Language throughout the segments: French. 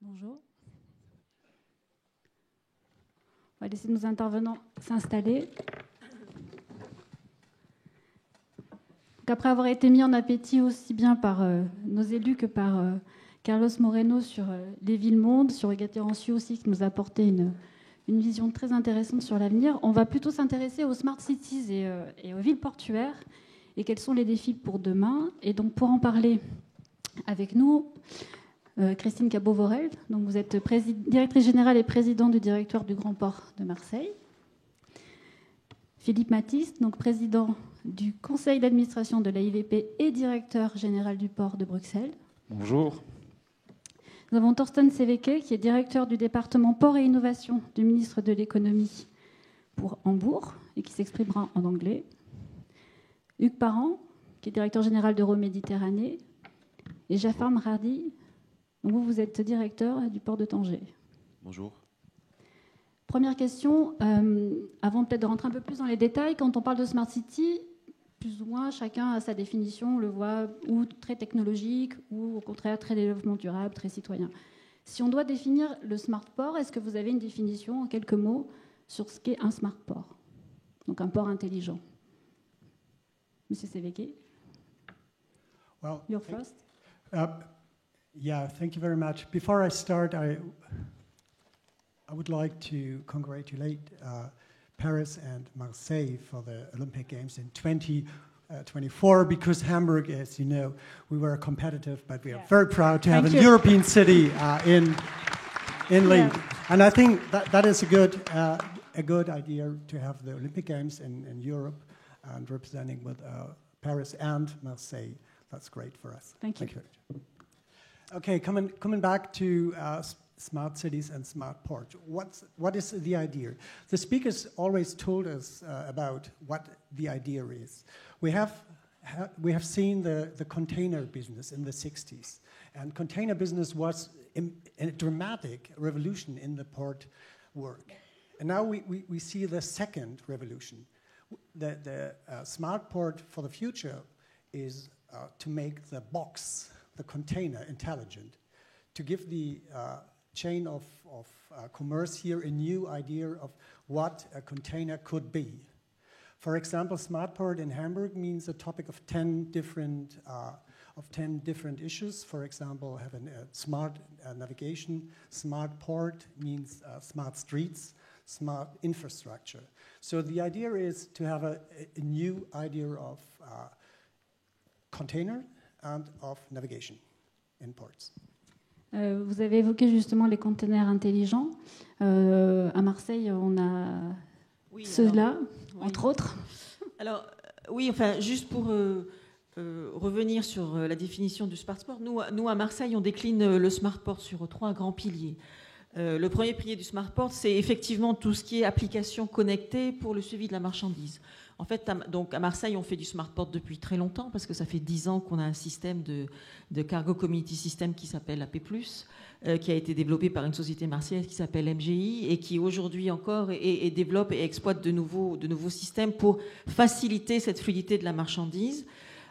Bonjour. On va laisser nos intervenants s'installer. Donc, après avoir été mis en appétit aussi bien par nos élus que par Carlos Moreno sur les villes-mondes, sur Gaterancio aussi, qui nous a apporté une vision très intéressante sur l'avenir, on va plutôt s'intéresser aux smart cities et aux villes portuaires et quels sont les défis pour demain. Et donc pour en parler avec nous, Christine Cabot-Vorel, donc vous êtes directrice générale et présidente du directoire du Grand Port de Marseille. Philippe Matisse, donc président du conseil d'administration de l'AIVP et directeur général du port de Bruxelles. Bonjour. Nous avons Thorsten Seveke, qui est directeur du département Port et Innovation du ministre de l'Économie pour Hambourg et qui s'exprimera en anglais. Hugues Parent, qui est directeur général d'Euroméditerranée. Et Jafar Mradi, donc vous êtes directeur du port de Tanger. Bonjour. Première question, avant peut-être de rentrer un peu plus dans les détails, quand on parle de Smart City, plus ou moins chacun a sa définition, on le voit ou très technologique ou au contraire très développement durable, très citoyen. Si on doit définir le Smart Port, est-ce que vous avez une définition en quelques mots sur ce qu'est un Smart Port? Donc un port intelligent. Monsieur Seveke, well, you're first. Yeah, thank you very much. Before I start, I would like to congratulate Paris and Marseille for the Olympic Games in 2024, because Hamburg, as you know, we were competitive, but we are very proud to have a European city in lead. And I think that is a good idea to have the Olympic Games in Europe and representing with Paris and Marseille. That's great for us. Thank you. Okay, coming back to smart cities and smart ports. What is the idea? The speakers always told us about what the idea is. We have seen the container business in the 60s, and container business was a dramatic revolution in the port work. And now we see the second revolution. The smart port for the future is to make the box, the container, intelligent, to give the chain of commerce here a new idea of what a container could be. For example, smart port in Hamburg means a topic of 10 different issues. For example, having a smart navigation. Smart port means smart streets, smart infrastructure. So the idea is to have a new idea of container and of navigation in ports. Vous avez évoqué justement les containers intelligents. À Marseille, on a ceux-là, entre autres. Alors, oui, enfin, juste pour revenir sur la définition du Smart Port, nous, à Marseille, on décline le Smart Port sur 3 grands piliers. Le premier pilier du Smart Port, c'est effectivement tout ce qui est application connectée pour le suivi de la marchandise. En fait, donc à Marseille, on fait du Smart Port depuis très longtemps, parce que ça fait 10 ans qu'on a un système de Cargo Community System qui s'appelle AP+, qui a été développé par une société marseillaise qui s'appelle MGI, et qui aujourd'hui encore et développe et exploite de nouveaux systèmes pour faciliter cette fluidité de la marchandise.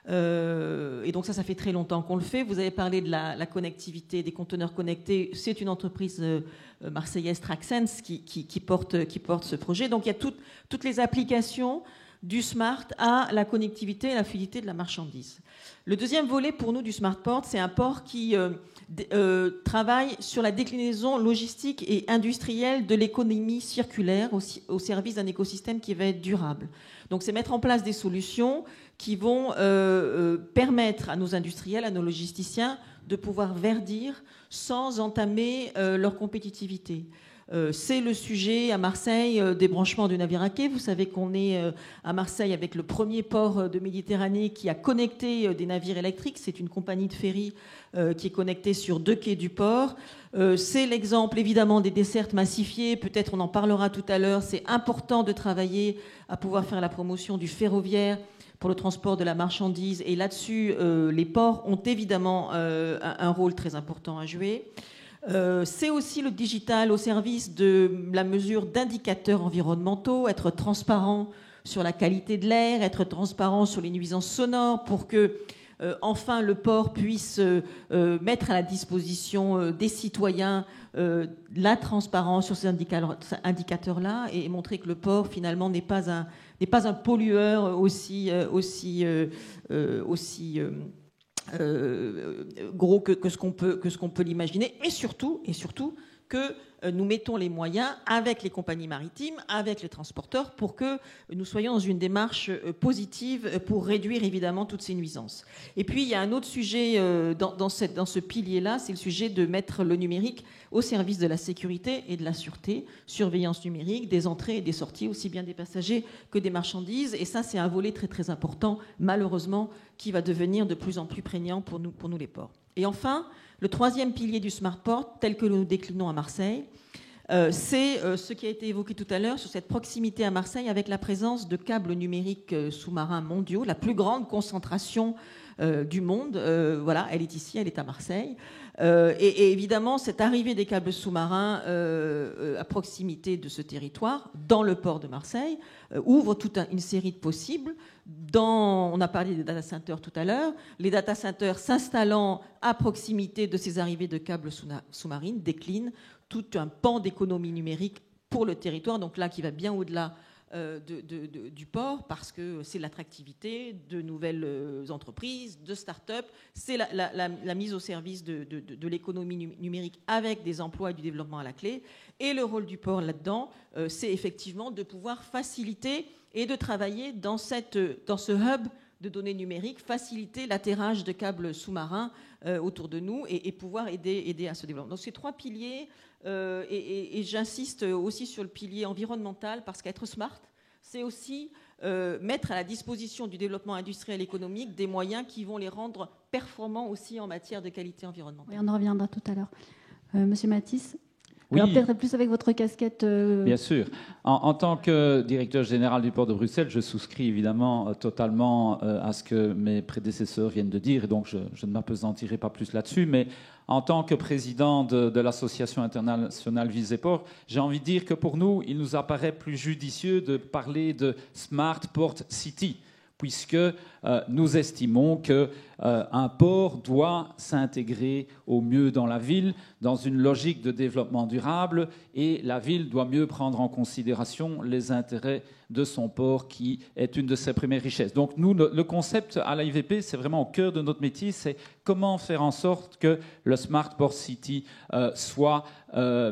Et donc ça fait très longtemps qu'on le fait. Vous avez parlé de la connectivité, des conteneurs connectés. C'est une entreprise marseillaise, Traxens, qui porte ce projet. Donc il y a toutes les applications du smart à la connectivité et la fluidité de la marchandise. Le deuxième volet pour nous du Smart Port, c'est un port qui travaille sur la déclinaison logistique et industrielle de l'économie circulaire au service d'un écosystème qui va être durable. Donc c'est mettre en place des solutions qui vont permettre à nos industriels, à nos logisticiens de pouvoir verdir sans entamer leur compétitivité. C'est le sujet à Marseille des branchements du navire à quai. Vous savez qu'on est à Marseille avec le premier port de Méditerranée qui a connecté des navires électriques. C'est une compagnie de ferry qui est connectée sur 2 quais du port. C'est l'exemple évidemment des dessertes massifiées. Peut-être on en parlera tout à l'heure. C'est important de travailler à pouvoir faire la promotion du ferroviaire pour le transport de la marchandise. Et là-dessus, les ports ont évidemment un rôle très important à jouer. C'est aussi le digital au service de la mesure d'indicateurs environnementaux, être transparent sur la qualité de l'air, être transparent sur les nuisances sonores pour que enfin le port puisse mettre à la disposition des citoyens la transparence sur ces indicateurs-là et montrer que le port finalement n'est pas un pollueur aussi gros que ce qu'on peut l'imaginer, et surtout que nous mettons les moyens avec les compagnies maritimes, avec les transporteurs, pour que nous soyons dans une démarche positive pour réduire évidemment toutes ces nuisances. Et puis il y a un autre sujet dans ce pilier-là, c'est le sujet de mettre le numérique au service de la sécurité et de la sûreté, surveillance numérique des entrées et des sorties, aussi bien des passagers que des marchandises. Et ça, c'est un volet très très important, malheureusement, qui va devenir de plus en plus prégnant pour nous les ports. Et enfin, le troisième pilier du Smart Port, tel que nous déclinons à Marseille, c'est ce qui a été évoqué tout à l'heure sur cette proximité à Marseille avec la présence de câbles numériques sous-marins mondiaux, la plus grande concentration du monde. Voilà, elle est ici, elle est à Marseille. Et évidemment, cette arrivée des câbles sous-marins à proximité de ce territoire, dans le port de Marseille, ouvre toute une série de possibles. On a parlé des data centers tout à l'heure. Les data centers s'installant à proximité de ces arrivées de câbles sous-marines déclinent tout un pan d'économie numérique pour le territoire, donc là qui va bien au-delà du port, parce que c'est l'attractivité de nouvelles entreprises, de start-up, c'est la mise au service de l'économie numérique avec des emplois et du développement à la clé. Et le rôle du port là-dedans, c'est effectivement de pouvoir faciliter et de travailler dans ce hub de données numériques, faciliter l'atterrage de câbles sous-marins autour de nous et pouvoir aider à ce développement. Donc ces trois piliers, et j'insiste aussi sur le pilier environnemental, parce qu'être smart, c'est aussi mettre à la disposition du développement industriel et économique des moyens qui vont les rendre performants aussi en matière de qualité environnementale. Oui, on en reviendra tout à l'heure. Monsieur Mathis. Oui. Alors peut-être plus avec votre casquette. Bien sûr. En tant que directeur général du port de Bruxelles, je souscris évidemment totalement à ce que mes prédécesseurs viennent de dire, et donc je ne m'appesantirai pas plus là-dessus. Mais en tant que président de l'association internationale Viseport, j'ai envie de dire que pour nous, il nous apparaît plus judicieux de parler de Smart Port City, puisque nous estimons qu'un port doit s'intégrer au mieux dans la ville, dans une logique de développement durable, et la ville doit mieux prendre en considération les intérêts de son port, qui est une de ses premières richesses. Donc nous, le concept à l'AIVP, c'est vraiment au cœur de notre métier, c'est comment faire en sorte que le Smart Port City soit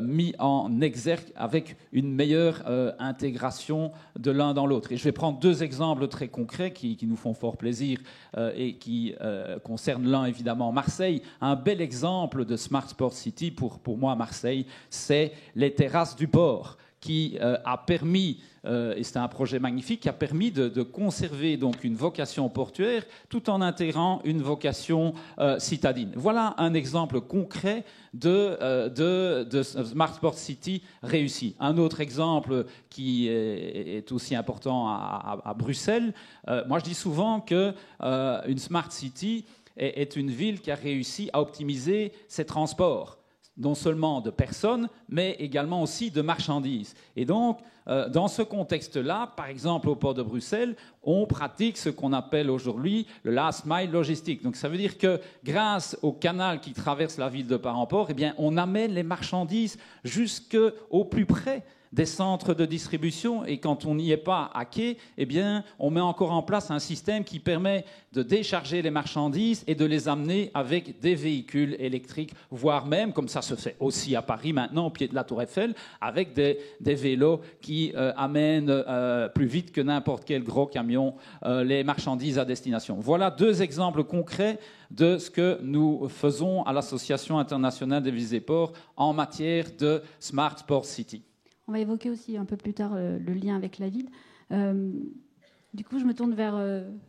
mis en exergue avec une meilleure intégration de l'un dans l'autre. Et je vais prendre deux exemples très concrets qui nous font fort plaisir et qui concernent l'un évidemment Marseille. Un bel exemple de Smart Port City pour moi à Marseille, c'est les terrasses du port, qui a permis, et c'est un projet magnifique, qui a permis de conserver donc une vocation portuaire tout en intégrant une vocation citadine. Voilà un exemple concret de Smart Port City réussi. Un autre exemple qui est aussi important à Bruxelles, moi je dis souvent qu'une Smart City est une ville qui a réussi à optimiser ses transports, non seulement de personnes, mais également aussi de marchandises. Et donc, dans ce contexte-là, par exemple au port de Bruxelles, on pratique ce qu'on appelle aujourd'hui le last mile logistique. Donc ça veut dire que grâce au canal qui traverse la ville de Paramport, eh bien, on amène les marchandises jusqu'au plus près des centres de distribution, et quand on n'y est pas à quai, eh bien, on met encore en place un système qui permet de décharger les marchandises et de les amener avec des véhicules électriques, voire même, comme ça se fait aussi à Paris maintenant, au pied de la Tour Eiffel, avec des vélos qui amènent plus vite que n'importe quel gros camion les marchandises à destination. Voilà deux exemples concrets de ce que nous faisons à l'Association internationale des Viseports en matière de Smart Port City. On va évoquer aussi un peu plus tard le lien avec la ville. Du coup, je me tourne vers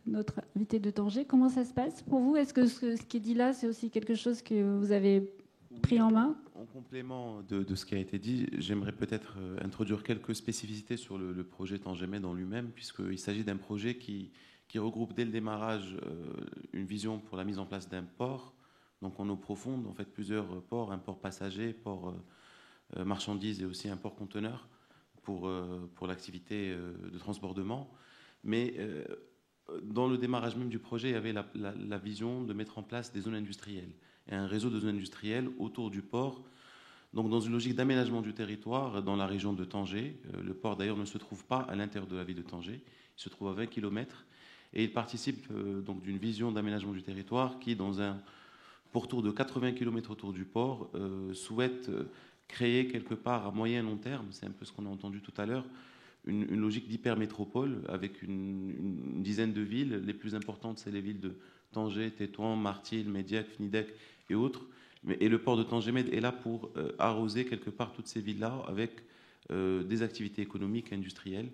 notre invité de Tanger. Comment ça se passe pour vous? Est-ce que ce qui est dit là, c'est aussi quelque chose que vous avez pris en main? En complément de ce qui a été dit, j'aimerais peut-être introduire quelques spécificités sur le projet Tangemed en lui-même, puisqu'il s'agit d'un projet qui regroupe dès le démarrage une vision pour la mise en place d'un port, donc en eau profonde, en fait plusieurs ports, un port passager, port marchandises et aussi un port conteneur pour l'activité de transbordement. Mais dans le démarrage même du projet, il y avait la vision de mettre en place des zones industrielles et un réseau de zones industrielles autour du port. Donc dans une logique d'aménagement du territoire dans la région de Tanger. Le port d'ailleurs ne se trouve pas à l'intérieur de la ville de Tanger, il se trouve à 20 km et il participe donc d'une vision d'aménagement du territoire qui, dans un pourtour de 80 km autour du port, souhaite créer quelque part à moyen et long terme, c'est un peu ce qu'on a entendu tout à l'heure, une logique d'hypermétropole avec une dizaine de villes. Les plus importantes, c'est les villes de Tanger, Tétouan, Martil, Médiac, Fnidec et autres. Et le port de Tanger-Med est là pour arroser quelque part toutes ces villes-là avec des activités économiques et industrielles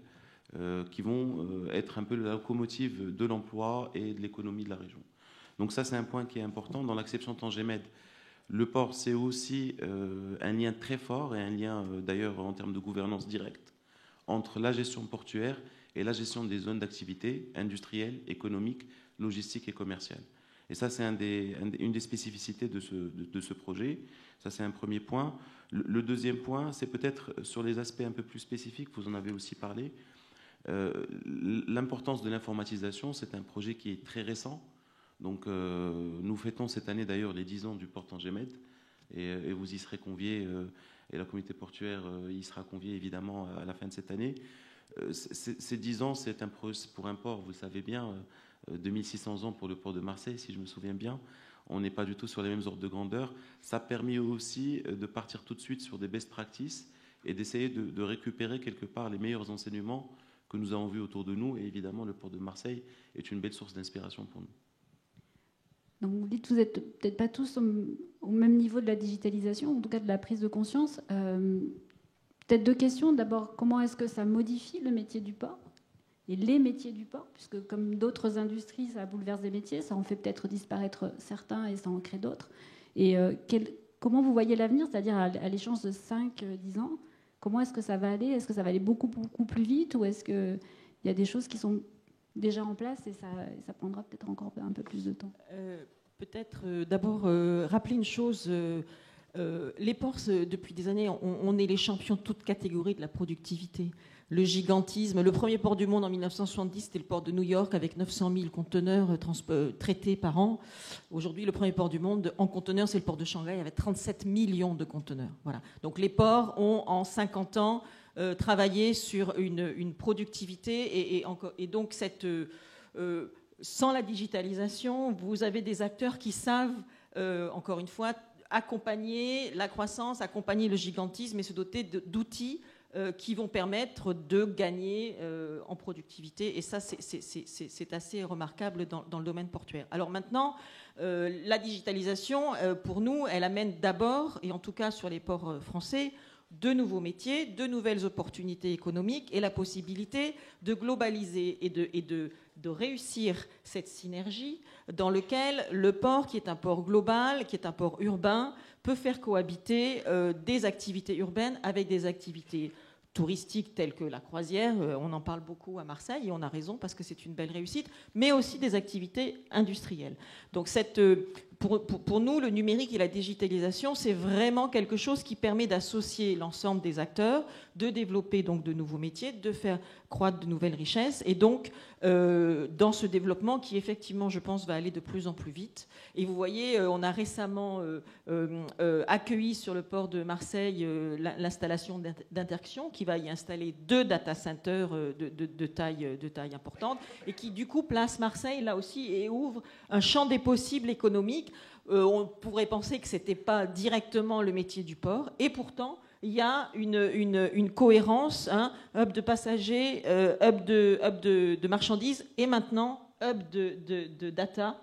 qui vont être un peu la locomotive de l'emploi et de l'économie de la région. Donc ça, c'est un point qui est important. Dans l'acception Tanger-Med, le port, c'est aussi un lien très fort et un lien d'ailleurs en termes de gouvernance directe entre la gestion portuaire et la gestion des zones d'activité industrielles, économiques, logistiques et commerciales. Et ça, c'est une des spécificités de ce projet. Ça, c'est un premier point. Le deuxième point, c'est peut-être sur les aspects un peu plus spécifiques, vous en avez aussi parlé. L'importance de l'informatisation, c'est un projet qui est très récent. Donc, nous fêtons cette année d'ailleurs les 10 ans du port Tanger-Med. Et vous y serez conviés, et la communauté portuaire y sera conviée évidemment à la fin de cette année. Ces 10 ans, c'est pour un port, vous le savez bien, 2600 ans pour le port de Marseille, si je me souviens bien. On n'est pas du tout sur les mêmes ordres de grandeur. Ça a permis aussi de partir tout de suite sur des best practices et d'essayer de récupérer quelque part les meilleurs enseignements que nous avons vus autour de nous. Et évidemment, le port de Marseille est une belle source d'inspiration pour nous. Donc vous dites que vous n'êtes peut-être pas tous au même niveau de la digitalisation, en tout cas de la prise de conscience. Peut-être deux questions. D'abord, comment est-ce que ça modifie le métier du port et les métiers du port, puisque comme d'autres industries, ça bouleverse des métiers, ça en fait peut-être disparaître certains et ça en crée d'autres. Et comment vous voyez l'avenir, c'est-à-dire à l'échéance de 5-10 ans, comment est-ce que ça va aller? Est-ce que ça va aller beaucoup, beaucoup plus vite, ou est-ce qu'il y a des choses qui sont déjà en place et ça prendra peut-être encore un peu plus de temps? Peut-être d'abord rappeler une chose. Les ports, depuis des années, on est les champions de toute catégorie de la productivité. Le gigantisme. Le premier port du monde en 1970, c'était le port de New York avec 900 000 conteneurs traités par an. Aujourd'hui, le premier port du monde en conteneurs, c'est le port de Shanghai avec 37 millions de conteneurs. Voilà. Donc les ports ont en 50 ans travaillé sur une productivité et donc sans la digitalisation, vous avez des acteurs qui savent, encore une fois, accompagner la croissance, accompagner le gigantisme et se doter d'outils qui vont permettre de gagner en productivité. Et ça, c'est assez remarquable dans le domaine portuaire. Alors maintenant, la digitalisation, pour nous, elle amène d'abord, et en tout cas sur les ports français, de nouveaux métiers, de nouvelles opportunités économiques et la possibilité de globaliser et de réussir cette synergie dans laquelle le port, qui est un port global, qui est un port urbain, peut faire cohabiter des activités urbaines avec des activités touristiques telles que la croisière. On en parle beaucoup à Marseille et on a raison parce que c'est une belle réussite, mais aussi des activités industrielles. Donc pour nous, le numérique et la digitalisation, c'est vraiment quelque chose qui permet d'associer l'ensemble des acteurs, de développer donc de nouveaux métiers, de faire croître de nouvelles richesses, et donc dans ce développement qui effectivement, je pense, va aller de plus en plus vite. Et vous voyez, on a récemment accueilli sur le port de Marseille l'installation d'Interxion, qui va y installer 2 data centers de taille importante, et qui du coup place Marseille là aussi et ouvre un champ des possibles économiques. On pourrait penser que ce n'était pas directement le métier du port, et pourtant il y a une cohérence, hein, hub de passagers, hub de marchandises, et maintenant hub de data.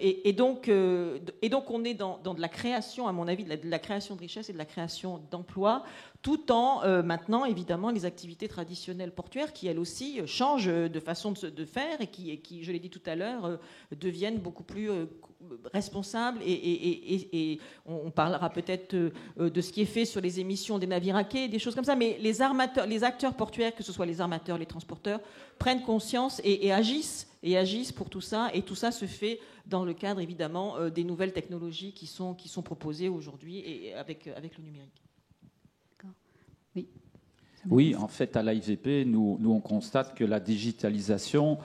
Et donc on est dans de la création, à mon avis, de la création de richesses et de la création d'emplois, tout en maintenant, évidemment, les activités traditionnelles portuaires qui, elles aussi, changent de façon de faire et qui, je l'ai dit tout à l'heure, deviennent beaucoup plus responsables. Et on parlera peut-être de ce qui est fait sur les émissions des navires à quai, des choses comme ça. Mais les acteurs portuaires, que ce soit les armateurs, les transporteurs, prennent conscience et agissent pour tout ça. Et tout ça se fait dans le cadre, évidemment, des nouvelles technologies qui sont proposées aujourd'hui et avec le numérique. Oui. Oui, en fait, à l'AIVP, nous on constate que la digitalisation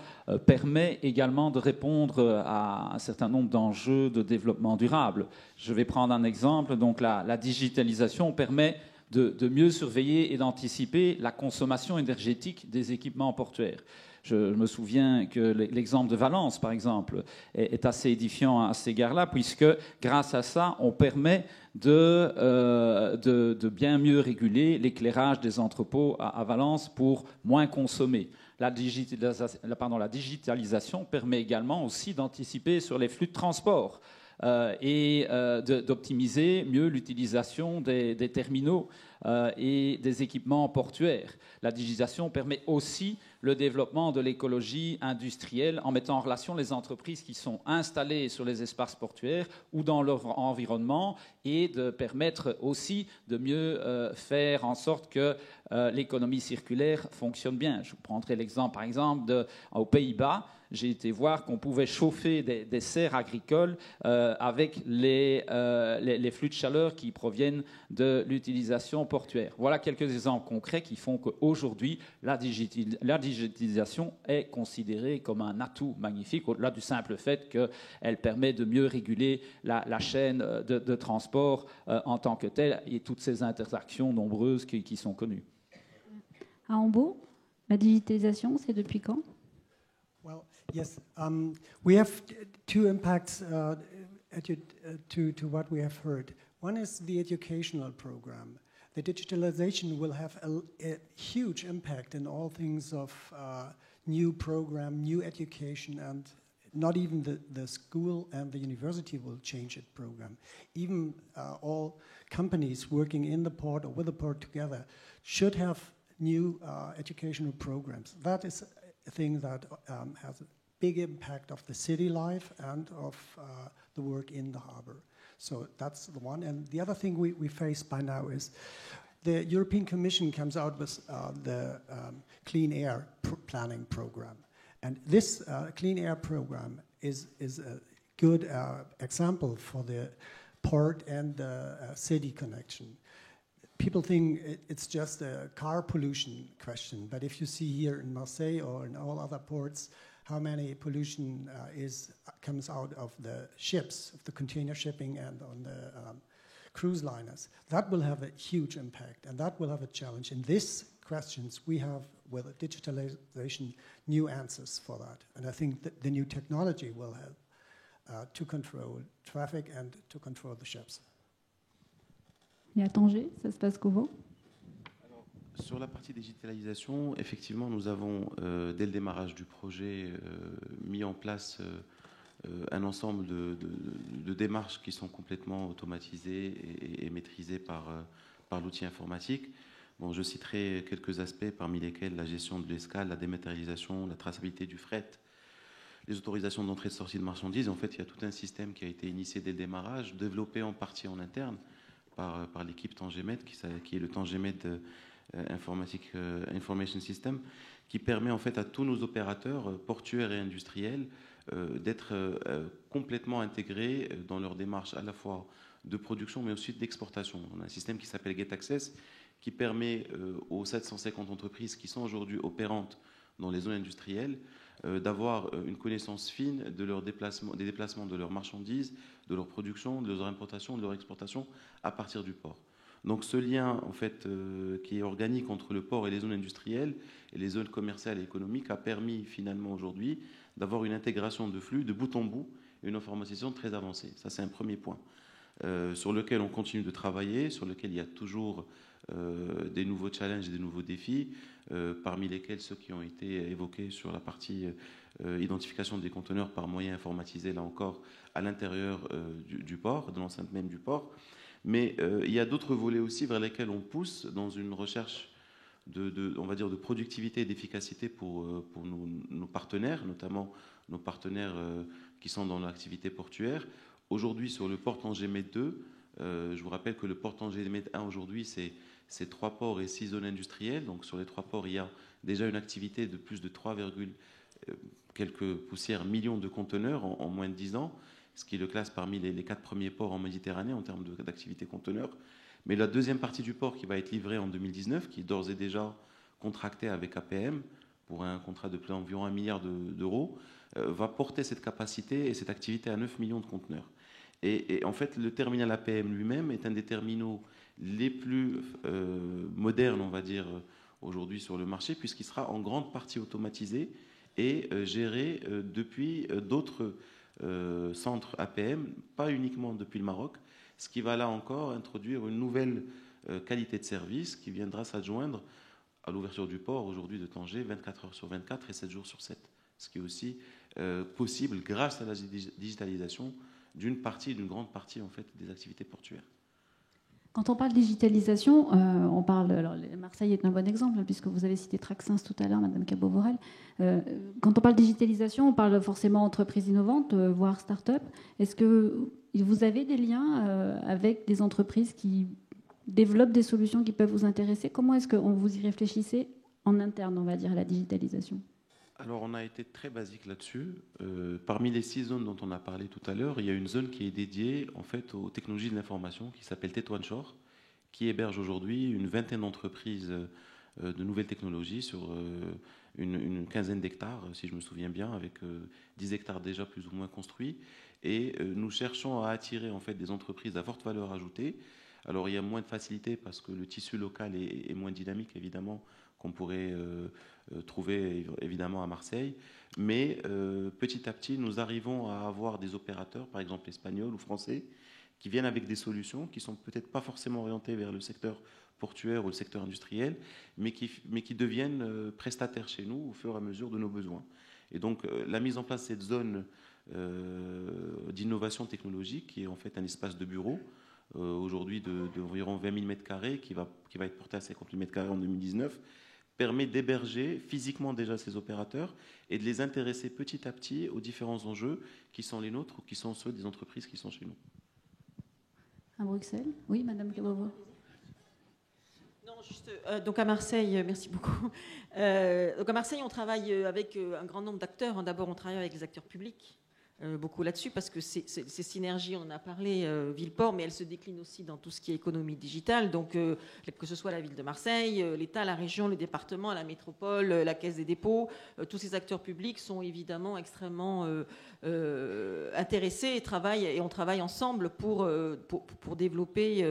permet également de répondre à un certain nombre d'enjeux de développement durable. Je vais prendre un exemple. Donc, la digitalisation permet de mieux surveiller et d'anticiper la consommation énergétique des équipements portuaires. Je me souviens que l'exemple de Valence, par exemple, est assez édifiant à cet égard-là, puisque grâce à ça, on permet de bien mieux réguler l'éclairage des entrepôts à Valence pour moins consommer. La digitalisation permet également aussi d'anticiper sur les flux de transport et d'optimiser mieux l'utilisation des terminaux et des équipements portuaires. La digitalisation permet aussi le développement de l'écologie industrielle en mettant en relation les entreprises qui sont installées sur les espaces portuaires ou dans leur environnement et de permettre aussi de mieux faire en sorte que l'économie circulaire fonctionne bien. Je vous prendrai l'exemple, par exemple, aux Pays-Bas. J'ai été voir qu'on pouvait chauffer des serres agricoles avec les flux de chaleur qui proviennent de l'utilisation portuaire. Voilà quelques exemples concrets qui font qu'aujourd'hui, la digitalisation est considérée comme un atout magnifique, au-delà du simple fait qu'elle permet de mieux réguler la chaîne de transport en tant que telle et toutes ces interactions nombreuses qui sont connues. À Hambourg, la digitalisation, c'est depuis quand? Well, yes, we have two impacts to what we have heard. One is the educational program. The digitalization will have a huge impact in all things of new program, new education, and not even the school and the university will change its program. Even all companies working in the port or with the port together should have new educational programs. That is a thing that has a big impact of the city life and of the work in the harbor. So that's the one. And the other thing we face by now is the European Commission comes out with the Clean Air Planning Program. And this Clean Air Program is a good example for the port and city connection. People think it's just a car pollution question, but if you see here in Marseille or in all other ports, how many pollution comes out of the ships, of the container shipping and on the cruise liners, that will have a huge impact, and that will have a challenge. In these questions, we have, with digitalization, new answers for that. And I think that the new technology will help to control traffic and to control the ships. Et à Tanger, ça se passe comment? Sur la partie digitalisation, effectivement, nous avons, dès le démarrage du projet, mis en place un ensemble de démarches qui sont complètement automatisées et maîtrisées par l'outil informatique. Bon, je citerai quelques aspects, parmi lesquels la gestion de l'escale, la dématérialisation, la traçabilité du fret, les autorisations d'entrée et de sortie de marchandises. En fait, il y a tout un système qui a été initié dès le démarrage, développé en partie en interne par l'équipe Tangemed, qui est le Tangemed Information System, qui permet en fait à tous nos opérateurs portuaires et industriels d'être complètement intégrés dans leur démarche à la fois de production mais aussi d'exportation. On a un système qui s'appelle GetAccess qui permet aux 750 entreprises qui sont aujourd'hui opérantes dans les zones industrielles d'avoir une connaissance fine de leurs déplacements, des déplacements de leurs marchandises, de leur production, de leur importation, de leur exportation à partir du port. Donc ce lien en fait, qui est organique entre le port et les zones industrielles et les zones commerciales et économiques a permis finalement aujourd'hui d'avoir une intégration de flux de bout en bout et une informatisation très avancée. Ça c'est un premier point sur lequel on continue de travailler, sur lequel il y a toujours des nouveaux challenges et des nouveaux défis, parmi lesquels ceux qui ont été évoqués sur la partie identification des conteneurs par moyen informatisé, là encore, à l'intérieur du port, de l'enceinte même du port. Mais il y a d'autres volets aussi vers lesquels on pousse dans une recherche on va dire de productivité et d'efficacité pour nos partenaires, notamment nos partenaires qui sont dans l'activité portuaire. Aujourd'hui, sur le port Tangemed 2, je vous rappelle que le port Tangemed 1 aujourd'hui, c'est 3 ports et 6 zones industrielles. Donc sur les 3 ports, il y a déjà une activité de plus de 3, quelques poussières millions de conteneurs en moins de 10 ans. ce qui le classe parmi les 4 premiers ports en Méditerranée en termes d'activité conteneur. Mais la deuxième partie du port qui va être livrée en 2019, qui est d'ores et déjà contractée avec APM pour un contrat de environ 1 milliard d'euros, va porter cette capacité et cette activité à 9 millions de conteneurs. Et en fait, le terminal APM lui-même est un des terminaux les plus modernes, on va dire, aujourd'hui sur le marché, puisqu'il sera en grande partie automatisé et géré depuis d'autres centres APM, pas uniquement depuis le Maroc, ce qui va là encore introduire une nouvelle qualité de service qui viendra s'adjoindre à l'ouverture du port aujourd'hui de Tanger 24 heures sur 24 et 7 jours sur 7, ce qui est aussi possible grâce à la digitalisation d'une grande partie en fait, des activités portuaires. Quand on parle de digitalisation, on parle. Alors, Marseille est un bon exemple, puisque vous avez cité Traxens tout à l'heure, Madame Cabo-Vorel. Quand on parle de digitalisation, on parle forcément entreprises innovantes, voire start-up. Est-ce que vous avez des liens avec des entreprises qui développent des solutions qui peuvent vous intéresser? Comment est-ce que vous y réfléchissez en interne, on va dire, à la digitalisation? Alors, on a été très basique là-dessus. Parmi les 6 zones dont on a parlé tout à l'heure, il y a une zone qui est dédiée en fait aux technologies de l'information qui s'appelle Tétouan Shore, qui héberge aujourd'hui une vingtaine d'entreprises de nouvelles technologies sur une quinzaine d'hectares, si je me souviens bien, avec 10 hectares déjà plus ou moins construits. Et nous cherchons à attirer en fait des entreprises à forte valeur ajoutée. Alors, il y a moins de facilité parce que le tissu local est moins dynamique, évidemment, qu'on pourrait trouver évidemment à Marseille. Mais petit à petit, nous arrivons à avoir des opérateurs, par exemple espagnols ou français, qui viennent avec des solutions qui ne sont peut-être pas forcément orientées vers le secteur portuaire ou le secteur industriel, mais qui deviennent prestataires chez nous au fur et à mesure de nos besoins. Et donc, la mise en place de cette zone d'innovation technologique, qui est en fait un espace de bureau, aujourd'hui d'environ 20 000 m², qui va être porté à 50 000 m² en 2019, permet d'héberger physiquement déjà ces opérateurs et de les intéresser petit à petit aux différents enjeux qui sont les nôtres ou qui sont ceux des entreprises qui sont chez nous. À Bruxelles? Oui, Madame Cabo-Vorel. Non, juste, donc à Marseille, merci beaucoup. Donc à Marseille, on travaille avec un grand nombre d'acteurs. D'abord, on travaille avec les acteurs publics. Beaucoup là-dessus, parce que ces synergies, on en a parlé, ville-port, mais elles se déclinent aussi dans tout ce qui est économie digitale, donc que ce soit la ville de Marseille, l'État, la région, le département, la métropole, la Caisse des dépôts, tous ces acteurs publics sont évidemment extrêmement intéressés et on travaille ensemble pour développer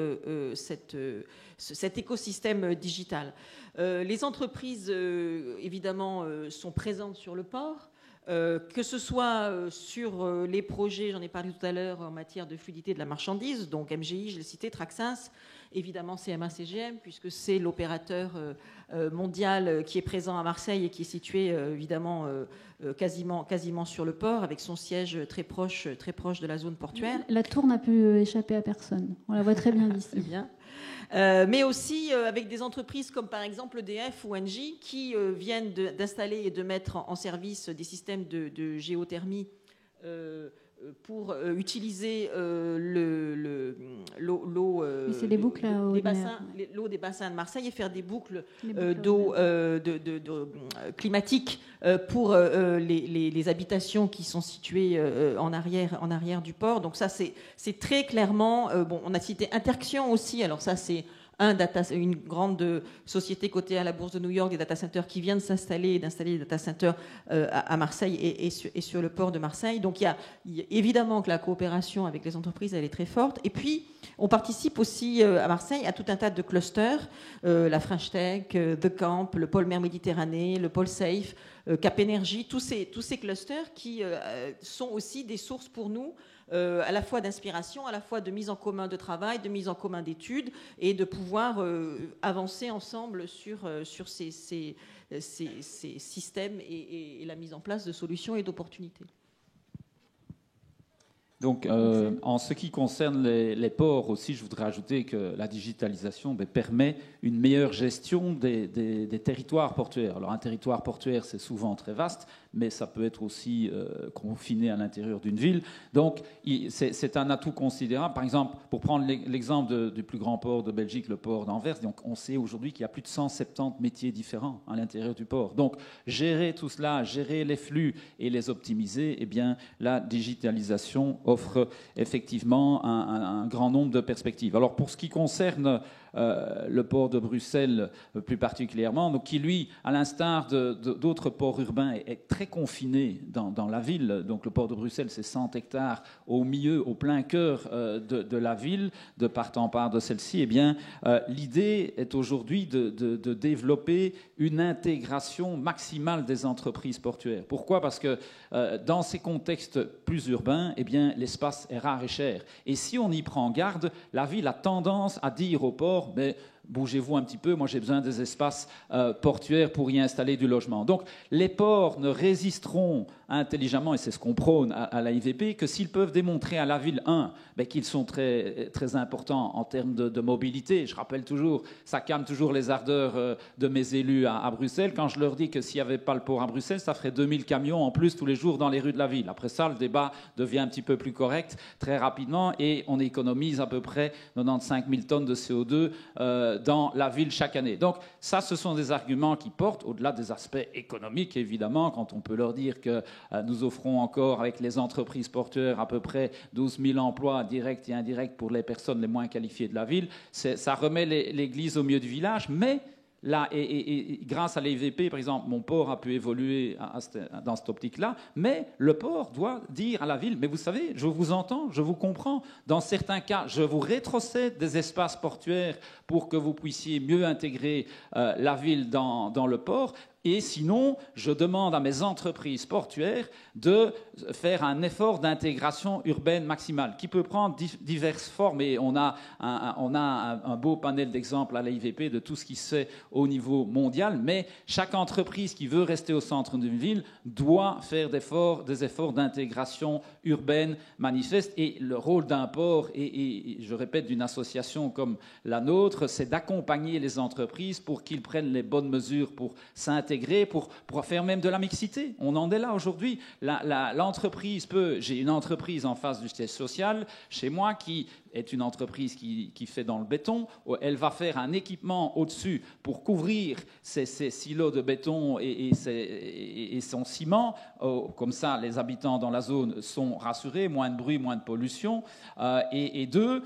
cet écosystème digital. Les entreprises, évidemment, sont présentes sur le port. Que ce soit sur les projets, j'en ai parlé tout à l'heure, en matière de fluidité de la marchandise, donc MGI, je l'ai cité, Traxens, évidemment CMA-CGM, puisque c'est l'opérateur mondial qui est présent à Marseille et qui est situé évidemment quasiment sur le port, avec son siège très proche de la zone portuaire. La tour n'a pu échapper à personne, on la voit très bien d'ici. C'est bien. Mais aussi avec des entreprises comme par exemple EDF ou Engie qui viennent d'installer et de mettre en service des systèmes de géothermie pour utiliser l'eau des bassins de Marseille et faire des boucles d'eau climatique pour les habitations qui sont situées en arrière du port. Donc ça, c'est très clairement... on a cité Interxion aussi, alors ça c'est une grande société cotée à la bourse de New York, des data centers qui vient d'installer des data centers à Marseille et sur le port de Marseille. Donc il y a évidemment que la coopération avec les entreprises, elle est très forte. Et puis on participe aussi à Marseille à tout un tas de clusters, la French Tech, The Camp, le pôle mer Méditerranée, le pôle Safe, Cap Énergie, tous ces clusters qui sont aussi des sources pour nous à la fois d'inspiration, à la fois de mise en commun de travail, de mise en commun d'études et de pouvoir avancer ensemble sur ces systèmes et la mise en place de solutions et d'opportunités. Donc, en ce qui concerne les ports aussi, je voudrais ajouter que la digitalisation permet une meilleure gestion des territoires portuaires. Alors, un territoire portuaire, c'est souvent très vaste, mais ça peut être aussi confiné à l'intérieur d'une ville. Donc, c'est un atout considérable. Par exemple, pour prendre l'exemple du plus grand port de Belgique, le port d'Anvers, donc on sait aujourd'hui qu'il y a plus de 170 métiers différents à l'intérieur du port. Donc, gérer tout cela, gérer les flux et les optimiser, eh bien, la digitalisation offre effectivement un grand nombre de perspectives. Alors pour ce qui concerne le port de Bruxelles plus particulièrement, donc qui lui, à l'instar d'autres ports urbains, est très confiné dans la ville. Donc le port de Bruxelles, c'est 100 hectares au milieu, au plein cœur de la ville, de part en part de celle-ci. Eh bien, l'idée est aujourd'hui de développer une intégration maximale des entreprises portuaires. Pourquoi ? Parce que dans ces contextes plus urbains, eh bien, l'espace est rare et cher. Et si on y prend garde, la ville a tendance à dire au port, mais bougez-vous un petit peu, moi j'ai besoin des espaces portuaires pour y installer du logement. Donc les ports ne résisteront intelligemment, et c'est ce qu'on prône à l'AIVP, que s'ils peuvent démontrer à la ville, qu'ils sont très, très importants en termes de mobilité. Je rappelle toujours, ça calme toujours les ardeurs de mes élus à Bruxelles, quand je leur dis que s'il n'y avait pas le port à Bruxelles, ça ferait 2000 camions en plus tous les jours dans les rues de la ville. Après ça, le débat devient un petit peu plus correct très rapidement, et on économise à peu près 95 000 tonnes de CO2 dans la ville chaque année. Donc ça, ce sont des arguments qui portent, au-delà des aspects économiques, évidemment, quand on peut leur dire que nous offrons encore, avec les entreprises portuaires, à peu près 12 000 emplois directs et indirects pour les personnes les moins qualifiées de la ville. Ça remet l'église au milieu du village, mais là, et grâce à l'AIVP, par exemple, mon port a pu évoluer dans cette optique-là, mais le port doit dire à la ville, mais vous savez, je vous entends, je vous comprends. Dans certains cas, je vous rétrocède des espaces portuaires pour que vous puissiez mieux intégrer la ville dans le port. Et sinon, je demande à mes entreprises portuaires de faire un effort d'intégration urbaine maximale, qui peut prendre diverses formes. Et on a un beau panel d'exemples à l'AIVP de tout ce qui se fait au niveau mondial. Mais chaque entreprise qui veut rester au centre d'une ville doit faire des efforts d'intégration urbaine manifestes. Et le rôle d'un port, et je répète, d'une association comme la nôtre, c'est d'accompagner les entreprises pour qu'ils prennent les bonnes mesures pour s'intégrer, pour faire même de la mixité. On en est là aujourd'hui. L'entreprise j'ai une entreprise en face du siège social chez moi qui est une entreprise qui fait dans le béton. Elle va faire un équipement au-dessus pour couvrir ses silos de béton et son ciment. Comme ça, les habitants dans la zone sont rassurés, moins de bruit, moins de pollution. Et deux,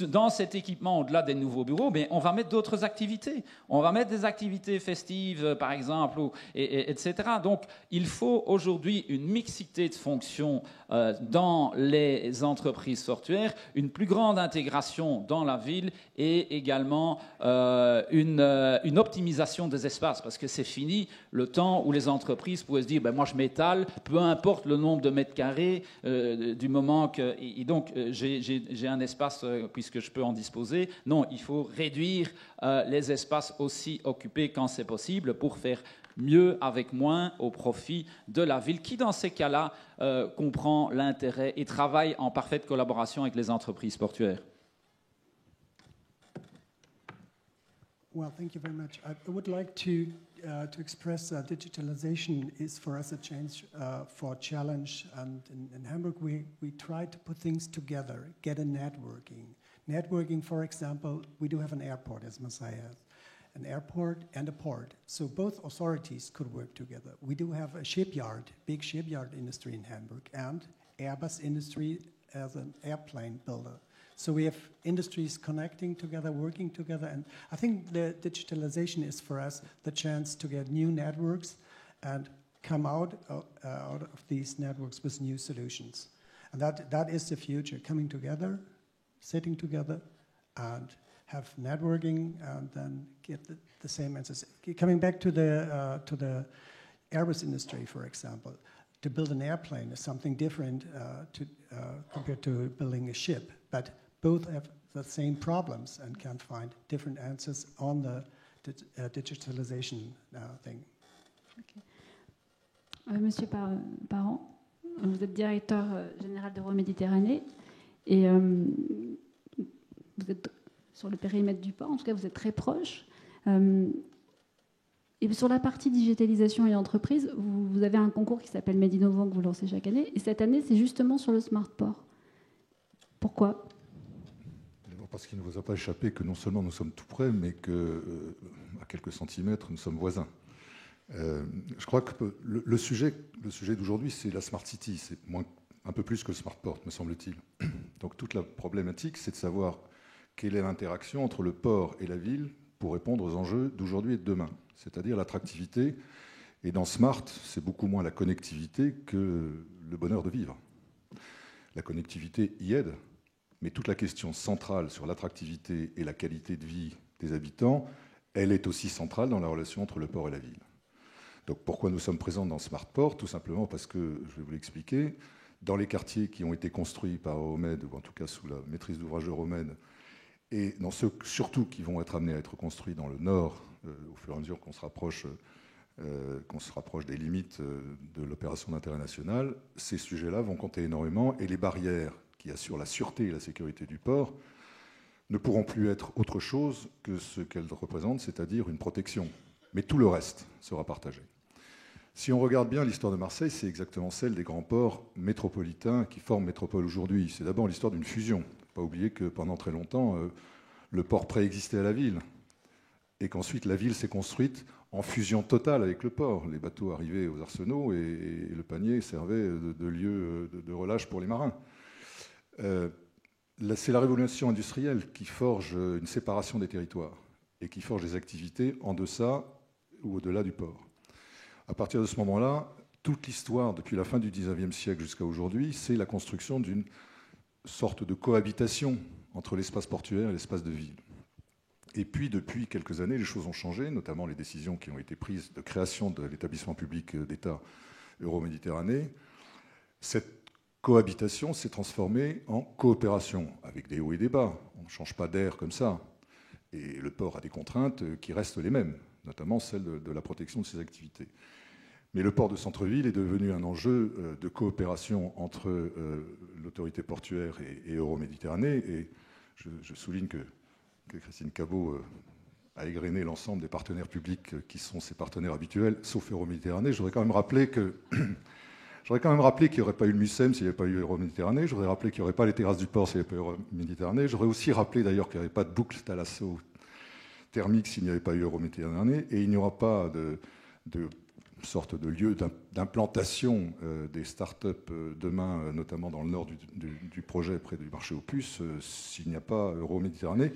dans cet équipement, au-delà des nouveaux bureaux, on va mettre d'autres activités. On va mettre des activités festives, par exemple, etc. Donc, il faut aujourd'hui une mixité de fonctions dans les entreprises portuaires, une plus grande intégration dans la ville et également une optimisation des espaces, parce que c'est fini le temps où les entreprises pouvaient se dire moi je m'étale, peu importe le nombre de mètres carrés, du moment que... Et donc, j'ai un espace... puisque je peux en disposer. Non, il faut réduire les espaces aussi occupés quand c'est possible pour faire mieux avec moins au profit de la ville qui, dans ces cas-là, comprend l'intérêt et travaille en parfaite collaboration avec les entreprises portuaires. Well, thank you very much. I would like to express digitalization is for us a change for challenge. And in Hamburg, we try to put things together, get a networking. Networking, for example, we do have an airport, as Marseille has, an airport and a port. So both authorities could work together. We do have a shipyard, big shipyard industry in Hamburg, and Airbus industry as an airplane builder. So we have industries connecting together, working together, and I think the digitalization is for us the chance to get new networks and come out of these networks with new solutions. And that is the future, coming together, sitting together, and have networking, and then get the same answers. Coming back to the Airbus industry, for example, to build an airplane is something different compared to building a ship, but both have the same problems and can find different answers on the digitalization thing. Okay. Monsieur Parent, vous êtes directeur général d'Euroméditerranée et vous êtes sur le périmètre du port, en tout cas vous êtes très proche. Et sur la partie digitalisation et entreprise, vous avez un concours qui s'appelle Made Innovant que vous lancez chaque année, et cette année c'est justement sur le Smart Port. Pourquoi ? Parce qu'il ne vous a pas échappé que non seulement nous sommes tout près, mais qu'à quelques centimètres, nous sommes voisins. Je crois que le sujet d'aujourd'hui, c'est la Smart City. C'est moins un peu plus que le Smartport, me semble-t-il. Donc toute la problématique, c'est de savoir quelle est l'interaction entre le port et la ville pour répondre aux enjeux d'aujourd'hui et de demain, c'est-à-dire l'attractivité. Et dans Smart, c'est beaucoup moins la connectivité que le bonheur de vivre. La connectivité y aide, mais toute la question centrale sur l'attractivité et la qualité de vie des habitants, elle est aussi centrale dans la relation entre le port et la ville. Donc pourquoi nous sommes présents dans Smartport? Tout simplement parce que, je vais vous l'expliquer, dans les quartiers qui ont été construits par Euromède, ou en tout cas sous la maîtrise d'ouvrage d'Euromède, et dans ceux surtout qui vont être amenés à être construits dans le nord, au fur et à mesure qu'on se rapproche des limites de l'opération d'intérêt national, ces sujets-là vont compter énormément, et les barrières qui assurent la sûreté et la sécurité du port ne pourront plus être autre chose que ce qu'elles représentent, c'est-à-dire une protection. Mais tout le reste sera partagé. Si on regarde bien l'histoire de Marseille, c'est exactement celle des grands ports métropolitains qui forment métropole aujourd'hui. C'est d'abord l'histoire d'une fusion. Il ne faut pas oublier que pendant très longtemps, le port préexistait à la ville et qu'ensuite la ville s'est construite en fusion totale avec le port. Les bateaux arrivaient aux arsenaux et le panier servait de lieu de relâche pour les marins. C'est la révolution industrielle qui forge une séparation des territoires et qui forge des activités en deçà ou au-delà du port. À partir de ce moment-là, toute l'histoire, depuis la fin du XIXe siècle jusqu'à aujourd'hui, c'est la construction d'une sorte de cohabitation entre l'espace portuaire et l'espace de ville. Et puis, depuis quelques années, les choses ont changé, notamment les décisions qui ont été prises de création de l'établissement public d'État Euroméditerranée. Cette cohabitation s'est transformée en coopération, avec des hauts et des bas. On ne change pas d'air comme ça. Et le port a des contraintes qui restent les mêmes, notamment celle de la protection de ses activités. Mais le port de centre-ville est devenu un enjeu de coopération entre l'autorité portuaire et Euroméditerranée. Et je souligne que Christine Cabot a égrené l'ensemble des partenaires publics qui sont ses partenaires habituels, sauf Euroméditerranée. Je voudrais quand même rappeler qu'il n'y aurait pas eu le MUSEM s'il n'y avait pas eu Euroméditerranée. Je voudrais rappeler qu'il n'y aurait pas les terrasses du port s'il n'y avait pas eu Euroméditerranée. J'aurais aussi rappelé d'ailleurs qu'il n'y avait pas de boucle Thalasso thermique s'il n'y avait pas eu Euroméditerranée. Et il n'y aura pas de sorte de lieu d'implantation des start-up demain, notamment dans le nord du projet près du marché aux puces, s'il n'y a pas Euroméditerranée.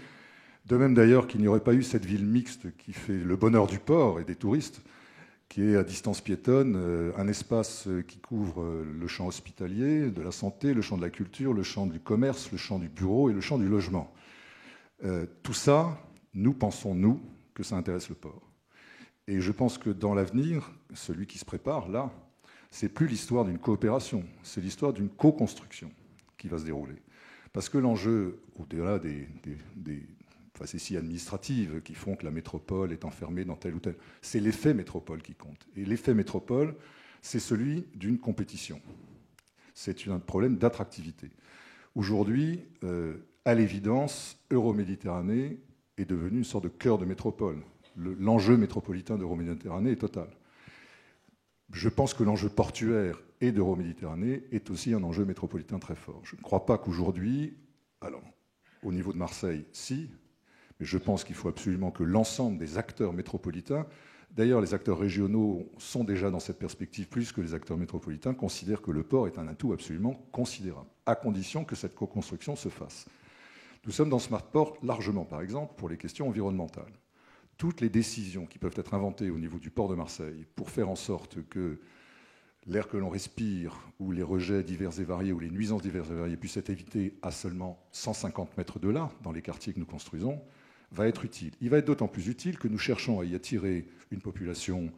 De même d'ailleurs qu'il n'y aurait pas eu cette ville mixte qui fait le bonheur du port et des touristes, qui est à distance piétonne, un espace qui couvre le champ hospitalier, de la santé, le champ de la culture, le champ du commerce, le champ du bureau et le champ du logement. Tout ça, nous pensons, nous, que ça intéresse le port. Et je pense que dans l'avenir, celui qui se prépare, là, c'est plus l'histoire d'une coopération, c'est l'histoire d'une co-construction qui va se dérouler. Parce que l'enjeu, au-delà des facéties administratives qui font que la métropole est enfermée dans tel ou tel, c'est l'effet métropole qui compte. Et l'effet métropole, c'est celui d'une compétition. C'est un problème d'attractivité. Aujourd'hui, à l'évidence, Euroméditerranée est devenue une sorte de cœur de métropole. L'enjeu métropolitain d'Euroméditerranée est total. Je pense que l'enjeu portuaire et d'Euroméditerranée est aussi un enjeu métropolitain très fort. Je ne crois pas qu'aujourd'hui, alors au niveau de Marseille, si, mais je pense qu'il faut absolument que l'ensemble des acteurs métropolitains, d'ailleurs les acteurs régionaux sont déjà dans cette perspective plus que les acteurs métropolitains, considèrent que le port est un atout absolument considérable, à condition que cette co-construction se fasse. Nous sommes dans Smartport largement, par exemple, pour les questions environnementales. Toutes les décisions qui peuvent être inventées au niveau du port de Marseille pour faire en sorte que l'air que l'on respire, ou les rejets divers et variés, ou les nuisances diverses et variées puissent être évités à seulement 150 mètres de là, dans les quartiers que nous construisons, va être utile. Il va être d'autant plus utile que nous cherchons à y attirer une population,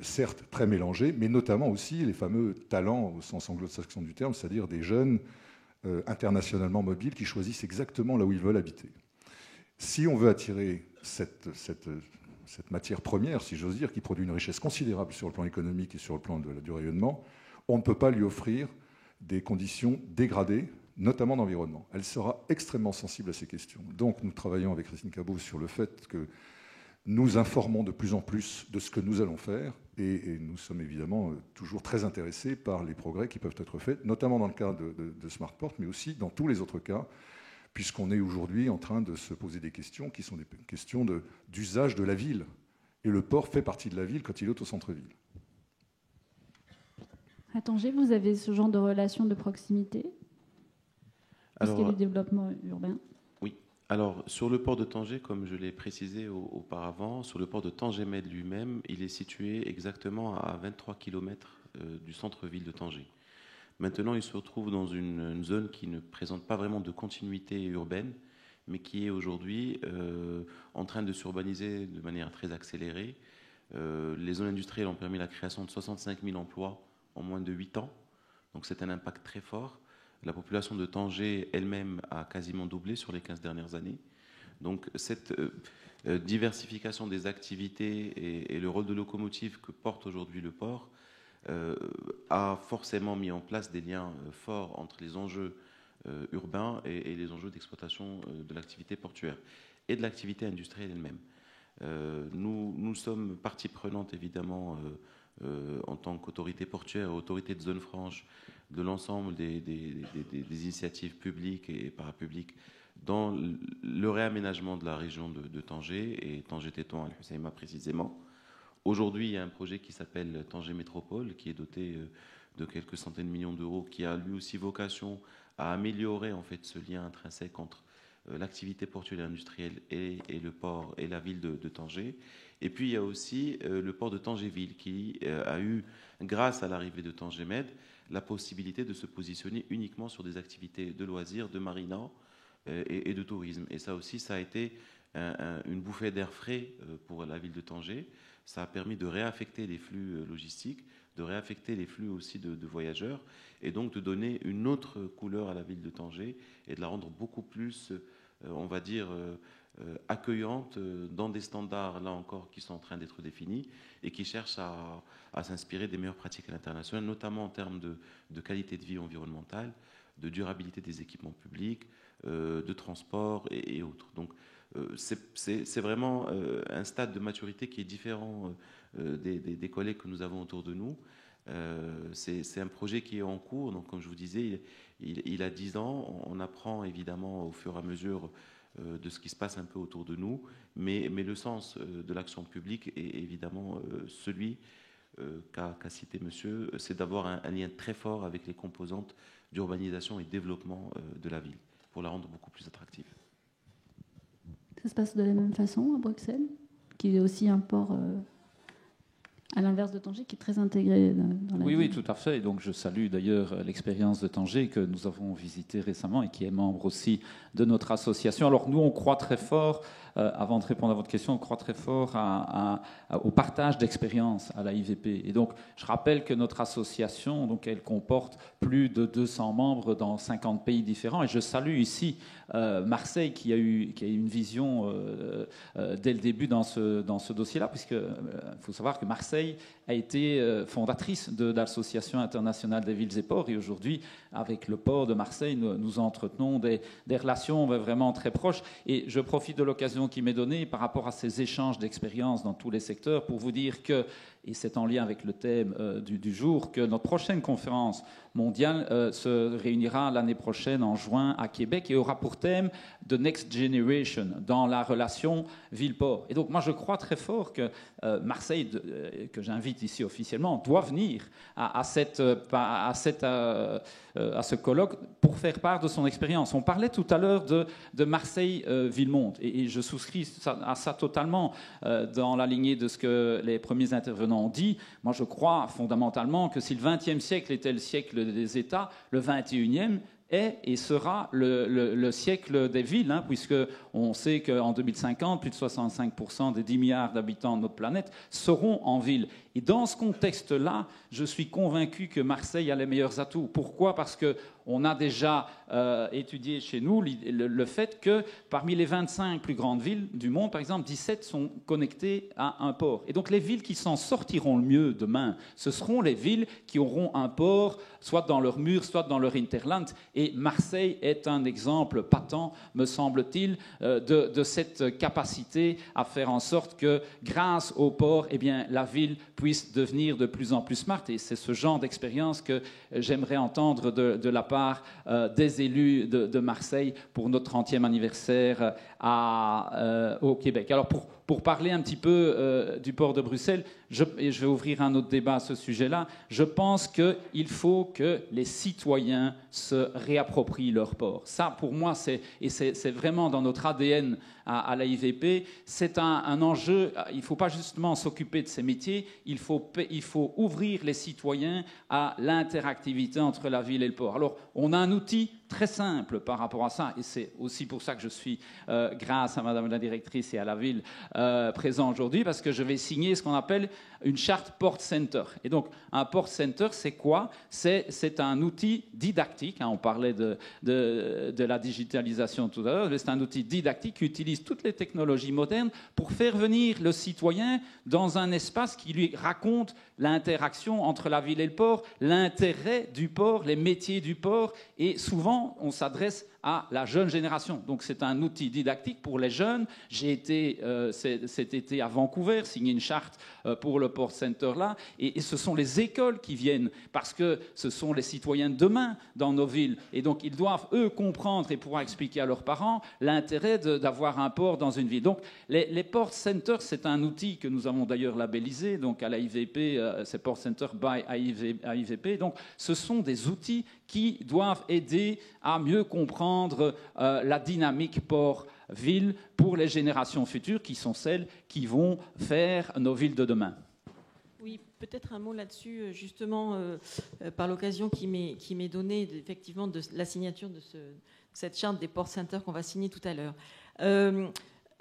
certes très mélangée, mais notamment aussi les fameux talents au sens anglo-saxon du terme, c'est-à-dire des jeunes internationalement mobiles qui choisissent exactement là où ils veulent habiter. Si on veut attirer cette matière première, si j'ose dire, qui produit une richesse considérable sur le plan économique et sur le plan du rayonnement, on ne peut pas lui offrir des conditions dégradées, notamment d'environnement. Elle sera extrêmement sensible à ces questions. Donc nous travaillons avec Christine Cabot sur le fait que nous informons de plus en plus de ce que nous allons faire et nous sommes évidemment toujours très intéressés par les progrès qui peuvent être faits, notamment dans le cas de Smartport, mais aussi dans tous les autres cas, puisqu'on est aujourd'hui en train de se poser des questions qui sont des questions d'usage de la ville. Et le port fait partie de la ville quand il est au centre-ville. À Tanger, vous avez ce genre de relation de proximité, parce qu'il y a du développement urbain. Oui. Alors, sur le port de Tanger, comme je l'ai précisé auparavant, sur le port de Tanger-Med lui-même, il est situé exactement à 23 km du centre-ville de Tanger. Maintenant, il se retrouve dans une zone qui ne présente pas vraiment de continuité urbaine, mais qui est aujourd'hui en train de s'urbaniser de manière très accélérée. Les zones industrielles ont permis la création de 65 000 emplois en moins de 8 ans, donc c'est un impact très fort. La population de Tanger elle-même a quasiment doublé sur les 15 dernières années. Donc cette diversification des activités et le rôle de locomotive que porte aujourd'hui le port a forcément mis en place des liens forts entre les enjeux urbains et les enjeux d'exploitation de l'activité portuaire et de l'activité industrielle elle-même. Nous sommes partie prenante évidemment en tant qu'autorité portuaire, autorité de zone franche, de l'ensemble des initiatives publiques et parapubliques dans le réaménagement de la région de Tanger et Tanger-Tétouan, Al-Hoceima précisément. Aujourd'hui, il y a un projet qui s'appelle Tanger Métropole, qui est doté de quelques centaines de millions d'euros, qui a lui aussi vocation à améliorer en fait ce lien intrinsèque entre l'activité portuaire et industrielle et le port et la ville de Tanger. Et puis il y a aussi le port de Tanger-Ville qui a eu, grâce à l'arrivée de Tanger-Med, la possibilité de se positionner uniquement sur des activités de loisirs, de marina et de tourisme. Et ça aussi, ça a été une bouffée d'air frais pour la ville de Tanger. Ça a permis de réaffecter les flux logistiques, de réaffecter les flux aussi de voyageurs, et donc de donner une autre couleur à la ville de Tanger et de la rendre beaucoup plus, on va dire, accueillante dans des standards, là encore, qui sont en train d'être définis et qui cherchent à s'inspirer des meilleures pratiques à l'international, notamment en termes de qualité de vie environnementale, de durabilité des équipements publics, de transport et autres. Donc, c'est vraiment un stade de maturité qui est différent des collègues que nous avons autour de nous. C'est un projet qui est en cours, donc comme je vous disais, il a 10 ans. On apprend évidemment au fur et à mesure de ce qui se passe un peu autour de nous, mais le sens de l'action publique est évidemment celui qu'a cité monsieur, c'est d'avoir un lien très fort avec les composantes d'urbanisation et développement de la ville, pour la rendre beaucoup plus attractive. Ça se passe de la même façon à Bruxelles, qui est aussi un port, à l'inverse de Tanger, qui est très intégré dans la ville. Oui, tout à fait. Donc, je salue d'ailleurs l'expérience de Tanger que nous avons visitée récemment et qui est membre aussi de notre association. Alors, nous, on croit très fort, avant de répondre à votre question, on croit très fort au partage d'expériences à la IVP. Et donc, je rappelle que notre association, donc, elle comporte plus de 200 membres dans 50 pays différents. Et je salue ici Marseille qui a eu une vision dès le début dans ce dossier-là, puisque faut savoir que Marseille a été fondatrice de l'Association internationale des villes et ports, et aujourd'hui, avec le port de Marseille, nous entretenons des relations vraiment très proches. Et je profite de l'occasion qui m'est donnée par rapport à ces échanges d'expériences dans tous les secteurs pour vous dire que, et c'est en lien avec le thème du jour, que notre prochaine conférence mondiale se réunira l'année prochaine en juin à Québec et aura pour thème The Next Generation dans la relation ville-port. Et donc moi je crois très fort que Marseille, que j'invite ici officiellement, doit venir à ce colloque pour faire part de son expérience. On parlait tout à l'heure de Marseille-Ville-Monde et je souscris à ça totalement dans la lignée de ce que les premiers intervenants ont dit. Moi je crois fondamentalement que si le XXe siècle était le siècle des États, le XXIe est et sera le siècle des villes, puisque on sait qu'en 2050, plus de 65% des 10 milliards d'habitants de notre planète seront en ville. Et dans ce contexte-là, je suis convaincu que Marseille a les meilleurs atouts. Pourquoi ? Parce qu'on a déjà étudié chez nous le fait que parmi les 25 plus grandes villes du monde, par exemple, 17 sont connectées à un port. Et donc les villes qui s'en sortiront le mieux demain, ce seront les villes qui auront un port, soit dans leur mur, soit dans leur hinterland. Et Marseille est un exemple patent, me semble-t-il, de cette capacité à faire en sorte que, grâce au port, eh bien, la ville puisse devenir de plus en plus smart. Et c'est ce genre d'expérience que j'aimerais entendre de la part des élus de Marseille pour notre 30e anniversaire au Québec. Alors pour parler un petit peu du port de Bruxelles, et je vais ouvrir un autre débat à ce sujet-là, je pense qu'il faut que les citoyens se réapproprient leur port. Ça, pour moi, c'est vraiment dans notre ADN à l'AIVP, c'est un enjeu. Il ne faut pas justement s'occuper de ces métiers, il faut ouvrir les citoyens à l'interactivité entre la ville et le port. Alors, on a un outil très simple par rapport à ça, et c'est aussi pour ça que je suis, grâce à Madame la directrice et à la ville, présent aujourd'hui, parce que je vais signer ce qu'on appelle une charte Port Center. Et donc, un Port Center, c'est quoi? C'est un outil didactique. On parlait de la digitalisation tout à l'heure. C'est un outil didactique qui utilise toutes les technologies modernes pour faire venir le citoyen dans un espace qui lui raconte l'interaction entre la ville et le port, l'intérêt du port, les métiers du port. Et souvent, on s'adresse à la jeune génération. Donc c'est un outil didactique pour les jeunes. J'ai été cet été à Vancouver, signer une charte pour le Port Center là, et ce sont les écoles qui viennent, parce que ce sont les citoyens de demain dans nos villes, et donc ils doivent, eux, comprendre et pouvoir expliquer à leurs parents l'intérêt d'avoir un port dans une ville. Donc les Port Centers, c'est un outil que nous avons d'ailleurs labellisé, donc à l'AIVP, c'est Port Center by AIVP. Donc ce sont des outils qui doivent aider à mieux comprendre la dynamique port-ville pour les générations futures, qui sont celles qui vont faire nos villes de demain. Oui, peut-être un mot là-dessus, justement, par l'occasion qui m'est donnée, effectivement, de la signature de cette charte des Port Centers qu'on va signer tout à l'heure.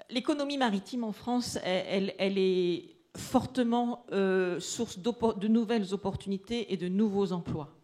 L'économie maritime en France, elle est fortement source de nouvelles opportunités et de nouveaux emplois.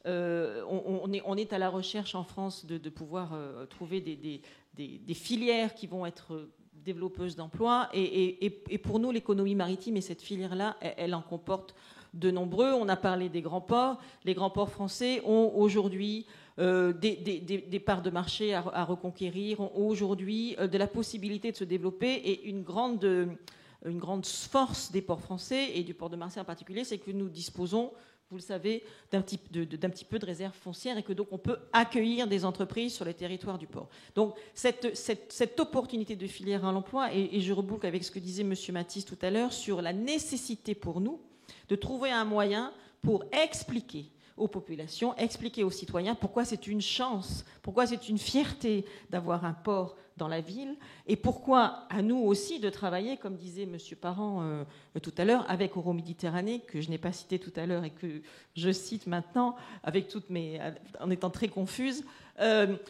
On est à la recherche en France de pouvoir trouver des filières qui vont être développeuses d'emplois, et pour nous l'économie maritime et cette filière-là, elle en comporte de nombreux. On a parlé des grands ports. Les grands ports français ont aujourd'hui des parts de marché à reconquérir, ont aujourd'hui de la possibilité de se développer, et une grande force des ports français et du port de Marseille en particulier, c'est que nous disposons, vous le savez, d'un petit peu de réserve foncière, et que donc on peut accueillir des entreprises sur les territoires du port. Donc cette opportunité de filière à l'emploi, et je reboucle avec ce que disait M. Mathis tout à l'heure sur la nécessité pour nous de trouver un moyen pour expliquer aux populations, expliquer aux citoyens pourquoi c'est une chance, pourquoi c'est une fierté d'avoir un port dans la ville, et pourquoi à nous aussi de travailler, comme disait M. Parent tout à l'heure, avec Euroméditerranée, que je n'ai pas cité tout à l'heure et que je cite maintenant en étant très confuse.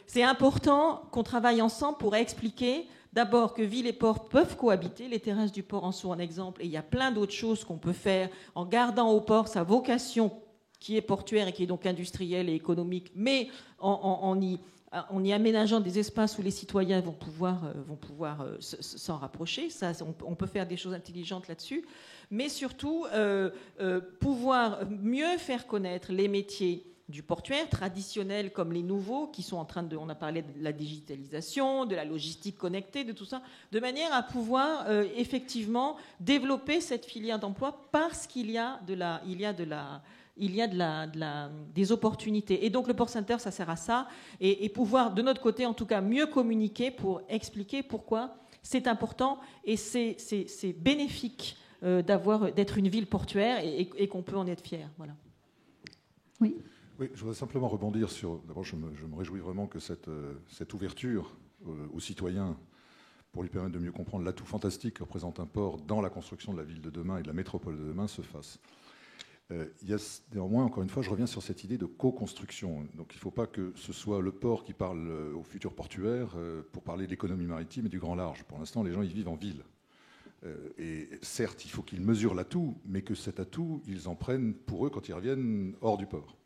C'est important qu'on travaille ensemble pour expliquer d'abord que ville et port peuvent cohabiter. Les terrasses du port en sont un exemple, et il y a plein d'autres choses qu'on peut faire en gardant au port sa vocation qui est portuaire et qui est donc industrielle et économique, mais en y aménageant des espaces où les citoyens vont pouvoir s'en rapprocher. Ça, on peut faire des choses intelligentes là-dessus, mais surtout pouvoir mieux faire connaître les métiers du portuaire traditionnel comme les nouveaux qui sont en train on a parlé de la digitalisation, de la logistique connectée, de tout ça, de manière à pouvoir effectivement développer cette filière d'emploi, parce qu'il y a des opportunités. Et donc le Port Center, ça sert à ça, et pouvoir, de notre côté en tout cas, mieux communiquer pour expliquer pourquoi c'est important et c'est bénéfique d'être une ville portuaire, et qu'on peut en être fier. Voilà. Oui. Oui, je voudrais simplement rebondir sur... D'abord, je me réjouis vraiment que cette ouverture aux citoyens, pour lui permettre de mieux comprendre l'atout fantastique que représente un port dans la construction de la ville de demain et de la métropole de demain, se fasse. Il y a néanmoins, encore une fois, je reviens sur cette idée de co-construction. Donc il ne faut pas que ce soit le port qui parle au futur portuaire pour parler de l'économie maritime et du grand large. Pour l'instant, les gens, ils vivent en ville. Et certes, il faut qu'ils mesurent l'atout, mais que cet atout, ils en prennent pour eux quand ils reviennent hors du port.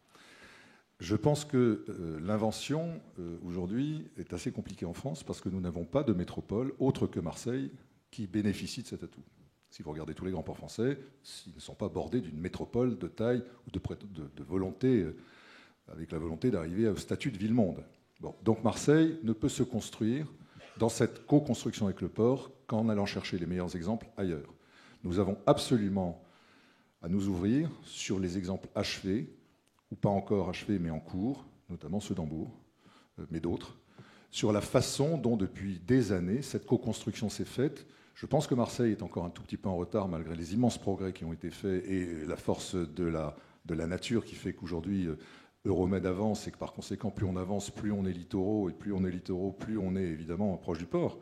Je pense que l'invention, aujourd'hui, est assez compliquée en France, parce que nous n'avons pas de métropole, autre que Marseille, qui bénéficie de cet atout. Si vous regardez tous les grands ports français, ils ne sont pas bordés d'une métropole de taille ou de volonté, avec la volonté d'arriver au statut de ville-monde. Bon, donc Marseille ne peut se construire dans cette co-construction avec le port qu'en allant chercher les meilleurs exemples ailleurs. Nous avons absolument à nous ouvrir sur les exemples achevés, ou pas encore achevés mais en cours, notamment ceux d'Hambourg, mais d'autres, sur la façon dont, depuis des années, cette co-construction s'est faite. Je pense que Marseille est encore un tout petit peu en retard, malgré les immenses progrès qui ont été faits et la force de la nature qui fait qu'aujourd'hui, Euromed avance et que par conséquent, plus on avance, plus on est littoraux, et plus on est littoraux, plus on est évidemment proche du port.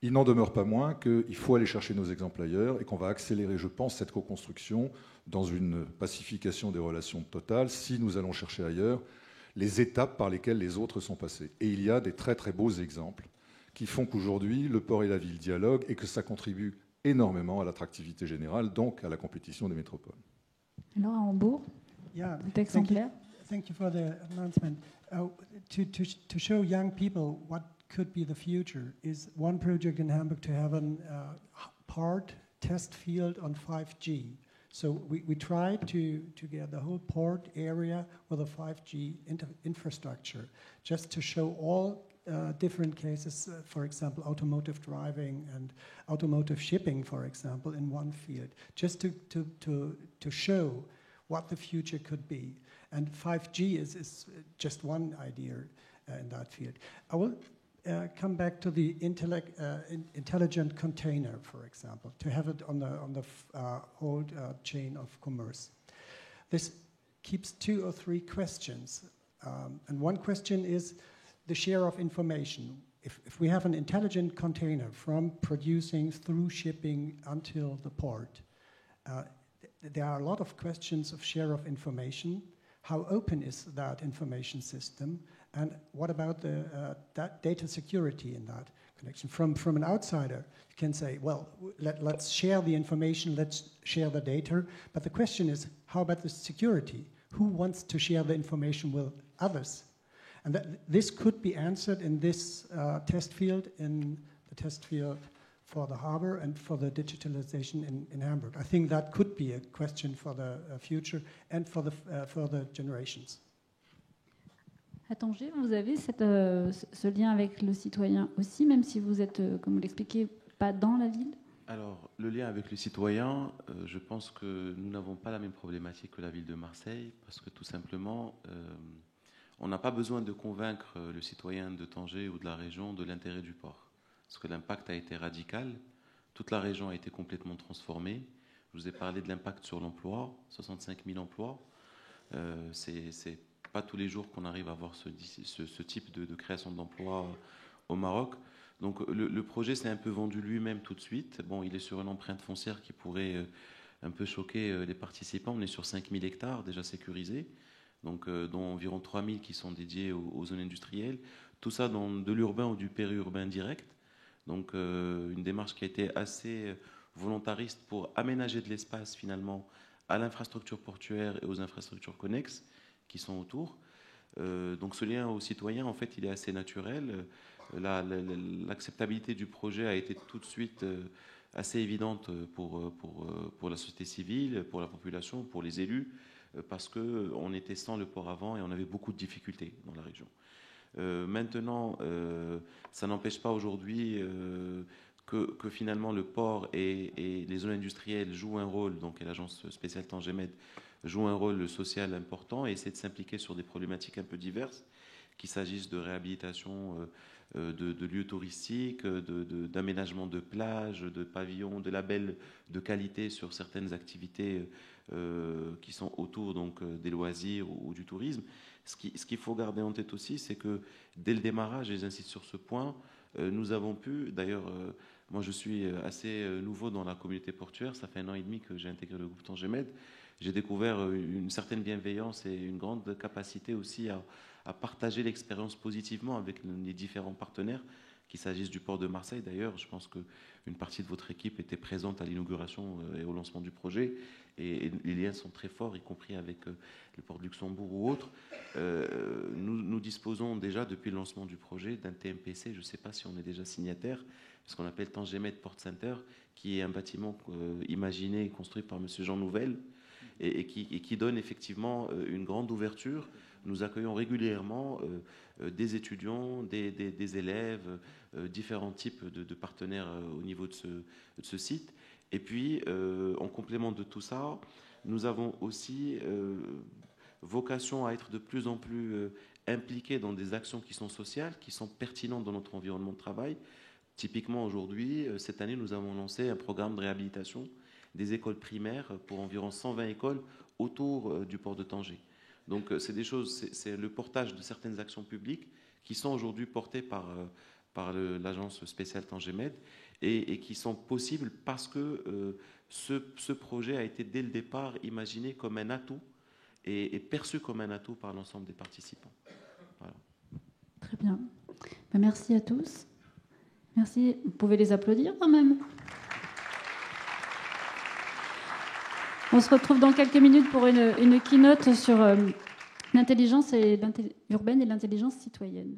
Il n'en demeure pas moins qu'il faut aller chercher nos exemples ailleurs et qu'on va accélérer, je pense, cette co-construction dans une pacification des relations totales si nous allons chercher ailleurs les étapes par lesquelles les autres sont passés. Et il y a des très très beaux exemples qui font qu'aujourd'hui, le port et la ville dialoguent et que ça contribue énormément à l'attractivité générale, donc à la compétition des métropoles. Alors à Hambourg, c'est exemplaire. Thank you for the announcement. To show young people what could be the future is one project in Hamburg to have a port test field on 5G. So we tried to get the whole port area with a 5G infrastructure, just to show all different cases, for example, automotive driving and automotive shipping, for example, in one field, just to show what the future could be. And 5G is just one idea in that field. I will come back to the intelligent container, for example, to have it on the whole chain of commerce. This keeps 2 or 3 questions. And one question is the share of information. If we have an intelligent container from producing through shipping until the port, there are a lot of questions of share of information. How open is that information system? And what about the that data security in that connection? From an outsider, you can say, well, let's share the information, let's share the data. But the question is, how about the security? Who wants to share the information with others? And this could be answered in this test field, in the test field for the harbor and for the digitalization in Hamburg. I think that could be a question for the future and for the further generations. À Tanger, vous avez ce lien avec le citoyen aussi, même si vous êtes, comme vous l'expliquez, pas dans la ville? Alors, le lien avec le citoyen, je pense que nous n'avons pas la même problématique que la ville de Marseille, parce que tout simplement, on n'a pas besoin de convaincre le citoyen de Tanger ou de la région de l'intérêt du port. Parce que l'impact a été radical, toute la région a été complètement transformée. Je vous ai parlé de l'impact sur l'emploi, 65 000 emplois. C'est pas tous les jours qu'on arrive à avoir ce type de création d'emplois au Maroc. Donc le projet s'est un peu vendu lui-même tout de suite. Bon, il est sur une empreinte foncière qui pourrait un peu choquer les participants. On est sur 5 000 hectares déjà sécurisés, donc, dont environ 3 000 qui sont dédiés aux zones industrielles. Tout ça dans de l'urbain ou du périurbain direct. Donc une démarche qui a été assez volontariste pour aménager de l'espace finalement à l'infrastructure portuaire et aux infrastructures connexes qui sont autour. Donc ce lien aux citoyens, en fait, il est assez naturel. L'acceptabilité du projet a été tout de suite assez évidente pour la société civile, pour la population, pour les élus, parce qu'on était sans le port avant et on avait beaucoup de difficultés dans la région. Maintenant, ça n'empêche pas aujourd'hui que finalement le port et les zones industrielles jouent un rôle, donc et l'agence spéciale Tangemed joue un rôle social important et essaie de s'impliquer sur des problématiques un peu diverses, qu'il s'agisse de réhabilitation de lieux touristiques, d'aménagement de plages, de pavillons, de labels de qualité sur certaines activités qui sont autour donc, des loisirs ou du tourisme. Ce qu'il faut garder en tête aussi, c'est que dès le démarrage, et j'insiste sur ce point, nous avons pu, d'ailleurs, moi je suis assez nouveau dans la communauté portuaire, ça fait 1 an et demi que j'ai intégré le groupe Tangemed, j'ai découvert une certaine bienveillance et une grande capacité aussi à partager l'expérience positivement avec les différents partenaires, qu'il s'agisse du port de Marseille. D'ailleurs, je pense qu'une partie de votre équipe était présente à l'inauguration et au lancement du projet, et les liens sont très forts, y compris avec le port de Luxembourg ou autres. Nous disposons déjà, depuis le lancement du projet, d'un TMPC, je ne sais pas si on est déjà signataire, ce qu'on appelle Tangemed Port Center, qui est un bâtiment imaginé et construit par M. Jean Nouvel, et qui donne effectivement une grande ouverture. Nous accueillons régulièrement des étudiants, des élèves, différents types de partenaires au niveau de ce site. Et puis, en complément de tout ça, nous avons aussi vocation à être de plus en plus impliqués dans des actions qui sont sociales, qui sont pertinentes dans notre environnement de travail. Typiquement, aujourd'hui, cette année, nous avons lancé un programme de réhabilitation des écoles primaires pour environ 120 écoles autour du port de Tanger. Donc, c'est des choses, c'est le portage de certaines actions publiques qui sont aujourd'hui portées par l'agence spéciale Tanger-Med et qui sont possibles parce que ce projet a été dès le départ imaginé comme un atout et perçu comme un atout par l'ensemble des participants. Voilà. Très bien. Ben, merci à tous. Merci. Vous pouvez les applaudir quand même. On se retrouve dans quelques minutes pour une keynote sur l'intelligence urbaine et l'intelligence citoyenne.